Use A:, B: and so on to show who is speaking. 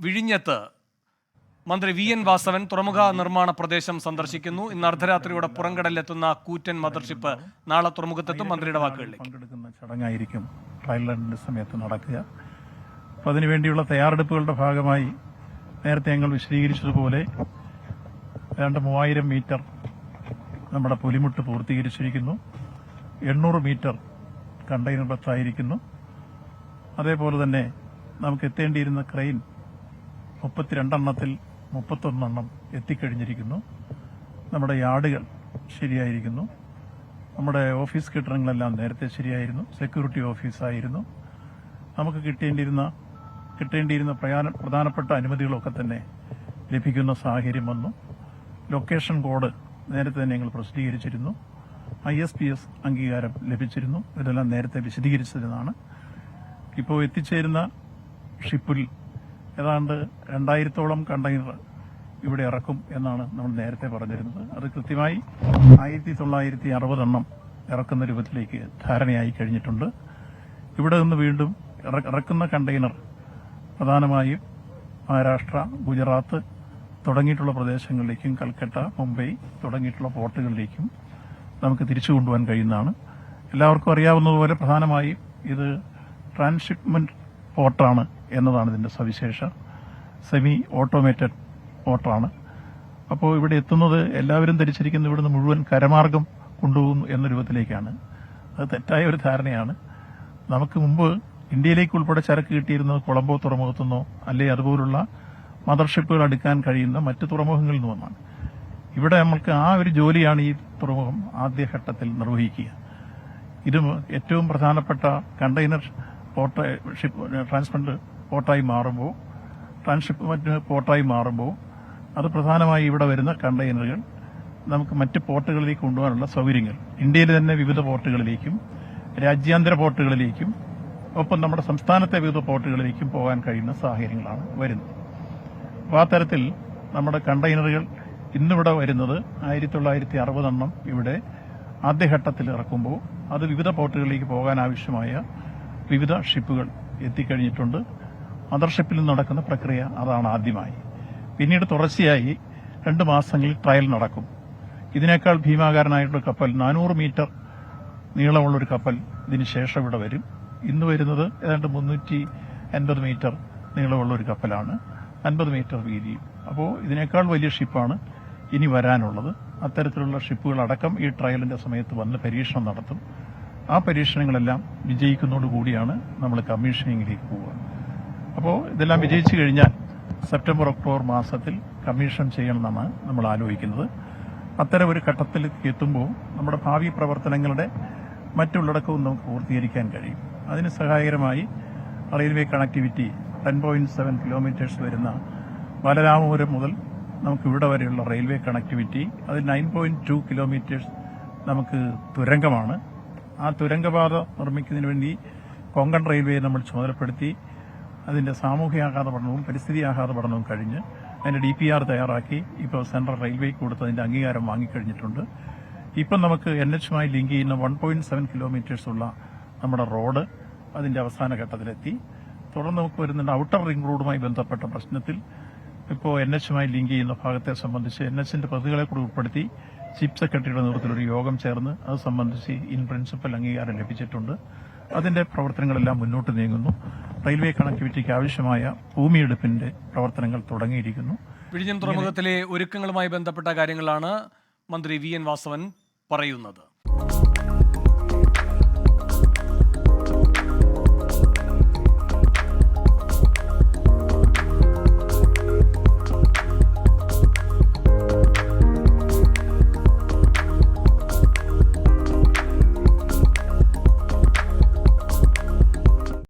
A: വിഴിഞ്ഞത്ത് മന്ത്രി VN വാസവൻ തുറമുഖ നിർമ്മാണ പ്രദേശം സന്ദർശിക്കുന്നു. ഇന്ന് അർദ്ധരാത്രിയോടെ പുറംകടലിലെത്തുന്ന കൂറ്റൻ മദർഷിപ്പ് നാളെ തുറമുഖത്തെത്തും. മന്ത്രിയുടെ വാക്കുകളിലേക്ക്.
B: പങ്കെടുക്കുന്ന ചടങ്ങായിരിക്കും ട്രയൽ റണ്ണിന്റെ സമയത്ത് നടക്കുക. അപ്പോൾ അതിനുവേണ്ടിയുള്ള തയ്യാറെടുപ്പുകളുടെ ഭാഗമായി നേരത്തെ ഞങ്ങൾ വിശദീകരിച്ചതുപോലെ ഏതാണ്ട് 3000 മീറ്റർ നമ്മുടെ പുലിമുട്ട് പൂർത്തീകരിച്ചിരിക്കുന്നു. 800 മീറ്റർ കണ്ടെയ്നർ ബത്തായിരിക്കുന്നു. അതേപോലെ തന്നെ നമുക്ക് എത്തേണ്ടിയിരുന്ന ക്രെയിൻ 32 എണ്ണത്തിൽ 31 എണ്ണം എത്തിക്കഴിഞ്ഞിരിക്കുന്നു. നമ്മുടെ യാർഡുകൾ ശരിയായിരിക്കുന്നു. നമ്മുടെ ഓഫീസ് കെട്ടിടങ്ങളെല്ലാം നേരത്തെ ശരിയായിരുന്നു. സെക്യൂരിറ്റി ഓഫീസായിരുന്നു. നമുക്ക് കിട്ടേണ്ടിയിരുന്ന പ്രധാനപ്പെട്ട അനുമതികളൊക്കെ തന്നെ ലഭിക്കുന്ന സാഹചര്യം വന്നു. ലൊക്കേഷൻ കോഡ് നേരത്തെ തന്നെ ഞങ്ങൾ പ്രസിദ്ധീകരിച്ചിരുന്നു. ISPS അംഗീകാരം ലഭിച്ചിരുന്നു. ഇതെല്ലാം നേരത്തെ വിശദീകരിച്ചതാണ്. ഇപ്പോൾ എത്തിച്ചേരുന്ന ഷിപ്പിൽ ഏതാണ്ട് 2000-ഓളം കണ്ടെയ്നർ ഇവിടെ ഇറക്കും എന്നാണ് നമ്മൾ നേരത്തെ പറഞ്ഞിരുന്നത്. അത് കൃത്യമായി 1960 എണ്ണം ഇറക്കുന്ന രൂപത്തിലേക്ക് ധാരണയായി കഴിഞ്ഞിട്ടുണ്ട്. ഇവിടെ നിന്ന് വീണ്ടും ഇറക്കുന്ന കണ്ടെയ്നർ പ്രധാനമായും മഹാരാഷ്ട്ര, ഗുജറാത്ത് തുടങ്ങിയിട്ടുള്ള പ്രദേശങ്ങളിലേക്കും കൽക്കട്ട, മുംബൈ തുടങ്ങിയിട്ടുള്ള പോർട്ടുകളിലേക്കും നമുക്ക് തിരിച്ചു കൊണ്ടുപോകാൻ കഴിയുന്നതാണ്. എല്ലാവർക്കും അറിയാവുന്നതുപോലെ പ്രധാനമായും ഇത് ട്രാൻസ്ഷിപ്മെന്റ് പോർട്ടാണ് എന്നതാണ് ഇതിന്റെ സവിശേഷ. സെമി ഓട്ടോമേറ്റഡ് പോർട്ടാണ്. അപ്പോൾ ഇവിടെ എത്തുന്നത് എല്ലാവരും ധരിച്ചിരിക്കുന്നത് ഇവിടുന്ന് മുഴുവൻ കരമാർഗം കൊണ്ടുപോകുന്നു എന്ന രൂപത്തിലേക്കാണ്. അത് തെറ്റായ ഒരു ധാരണയാണ്. നമുക്ക് മുമ്പ് ഇന്ത്യയിലേക്ക് ഉൾപ്പെടെ ചരക്ക് കിട്ടിയിരുന്നത് കൊളംബോ തുറമുഖത്തുനിന്നോ അല്ലെങ്കിൽ അതുപോലുള്ള മദർഷിപ്പുകൾ അടുക്കാൻ കഴിയുന്ന മറ്റ് തുറമുഖങ്ങളിൽ നിന്നുമാണ്. ഇവിടെ നമ്മൾക്ക് ആ ഒരു ജോലിയാണ് ഈ തുറമുഖം ആദ്യഘട്ടത്തിൽ നിർവഹിക്കുക. ഇത് ഏറ്റവും പ്രധാനപ്പെട്ട കണ്ടെയ്നർ ട്രാൻസ്പോർട്ട് ട്രാൻസ്ഷിപ്മെന്റ് പോർട്ടായി മാറുമ്പോൾ അത് പ്രധാനമായി ഇവിടെ വരുന്ന കണ്ടെയ്നറുകൾ നമുക്ക് മറ്റ് പോർട്ടുകളിലേക്ക് കൊണ്ടുപോകാനുള്ള സൗകര്യങ്ങൾ ഇന്ത്യയിലെ തന്നെ വിവിധ പോർട്ടുകളിലേക്കും രാജ്യാന്തര പോർട്ടുകളിലേക്കും ഒപ്പം നമ്മുടെ സംസ്ഥാനത്തെ വിവിധ പോർട്ടുകളിലേക്കും പോകാൻ കഴിയുന്ന സാഹചര്യങ്ങളാണ് വരുന്നത്. അപ്പോൾ ആ തരത്തിൽ നമ്മുടെ കണ്ടെയ്നറുകൾ ഇന്നിവിടെ വരുന്നത് 1960 എണ്ണം ഇവിടെ ആദ്യഘട്ടത്തിൽ ഇറക്കുമ്പോൾ അത് വിവിധ പോർട്ടുകളിലേക്ക് പോകാൻ ആവശ്യമായ വിവിധ ഷിപ്പുകൾ എത്തിക്കഴിഞ്ഞിട്ടുണ്ട്. മദർഷിപ്പിൽ നടക്കുന്ന പ്രക്രിയ അതാണ് ആദ്യമായി. പിന്നീട് തുടർച്ചയായി 2 മാസങ്ങളിൽ ട്രയൽ നടക്കും. ഇതിനേക്കാൾ ഭീമാകാരനായിട്ടുള്ള കപ്പൽ 400 മീറ്റർ നീളമുള്ളൊരു കപ്പൽ ഇതിന് ശേഷം ഇവിടെ വരും. ഇന്ന് വരുന്നത് ഏതാണ്ട് 350 മീറ്റർ നീളമുള്ള ഒരു കപ്പലാണ്, 50 മീറ്റർ വീതിയും. അപ്പോൾ ഇതിനേക്കാൾ വലിയ ഷിപ്പാണ് ഇനി വരാനുള്ളത്. അത്തരത്തിലുള്ള ഷിപ്പുകളടക്കം ഈ ട്രയലിന്റെ സമയത്ത് വന്ന് പരീക്ഷണം നടത്തും. ആ പരീക്ഷണങ്ങളെല്ലാം വിജയിക്കുന്നതോടുകൂടിയാണ് നമ്മൾ കമ്മീഷനിങ്ങിലേക്ക് പോവുക. അപ്പോൾ ഇതെല്ലാം വിജയിച്ചു കഴിഞ്ഞാൽ സെപ്റ്റംബർ ഒക്ടോബർ മാസത്തിൽ കമ്മീഷൻ ചെയ്യണമെന്നാണ് നമ്മൾ ആലോചിക്കുന്നത്. അത്തരം ഒരു ഘട്ടത്തിൽ എത്തുമ്പോൾ നമ്മുടെ ഭാവി പ്രവർത്തനങ്ങളുടെ മറ്റുള്ളടക്കവും നമുക്ക് പൂർത്തീകരിക്കാൻ കഴിയും. അതിന് സഹായകരമായി റെയിൽവേ കണക്ടിവിറ്റി 10.7 കിലോമീറ്റേഴ്സ് വരുന്ന ബാലരാമപുരം മുതൽ നമുക്ക് ഇവിടെ വരെയുള്ള റെയിൽവേ കണക്ടിവിറ്റി, അതിൽ 9.2 കിലോമീറ്റേഴ്സ് നമുക്ക് തുരങ്കമാണ്. ആ തുരങ്കപാത നിർമ്മിക്കുന്നതിന് വേണ്ടി കൊങ്കൺ റെയിൽവേയെ നമ്മൾ ചുമതലപ്പെടുത്തി അതിന്റെ സാമൂഹ്യാഘാത പഠനവും പരിസ്ഥിതി ആഘാത പഠനവും കഴിഞ്ഞ് അതിന്റെ DPR തയ്യാറാക്കി ഇപ്പോൾ സെൻട്രൽ റെയിൽവേക്ക് കൊടുത്ത് അതിന്റെ അംഗീകാരം വാങ്ങിക്കഴിഞ്ഞിട്ടുണ്ട്. ഇപ്പം നമുക്ക് NH-മായി ലിങ്ക് ചെയ്യുന്ന 1.7 കിലോമീറ്റേഴ്സ് ഉള്ള നമ്മുടെ റോഡ് അതിന്റെ അവസാന ഘട്ടത്തിലെത്തി. തുടർന്ന് നമുക്ക് വരുന്നുണ്ട് ഔട്ടർ റിംഗ് റോഡുമായി ബന്ധപ്പെട്ട പ്രശ്നത്തിൽ ഇപ്പോൾ NH-മായി ലിങ്ക് ചെയ്യുന്ന ഭാഗത്തെ സംബന്ധിച്ച് NHന്റെ പ്രതികളെ കൂടി ഉൾപ്പെടുത്തി ചീഫ് സെക്രട്ടറിയുടെ നേതൃത്വത്തിൽ ഒരു യോഗം ചേർന്ന് അത് സംബന്ധിച്ച് ഇൻ പ്രിൻസിപ്പൽ അംഗീകാരം ലഭിച്ചിട്ടുണ്ട്. അതിന്റെ പ്രവർത്തനങ്ങളെല്ലാം മുന്നോട്ട് നീങ്ങുന്നു. റെയിൽവേ കണക്ടിവിറ്റിക്ക് ആവശ്യമായ ഭൂമിയെടുപ്പിന്റെ പ്രവർത്തനങ്ങൾ തുടങ്ങിയിരിക്കുന്നു.
A: വിഴിഞ്ഞം തുറമുഖത്തിലെ ഒരുക്കങ്ങളുമായി ബന്ധപ്പെട്ട കാര്യങ്ങളാണ് മന്ത്രി VN വാസവൻ പറയുന്നത്.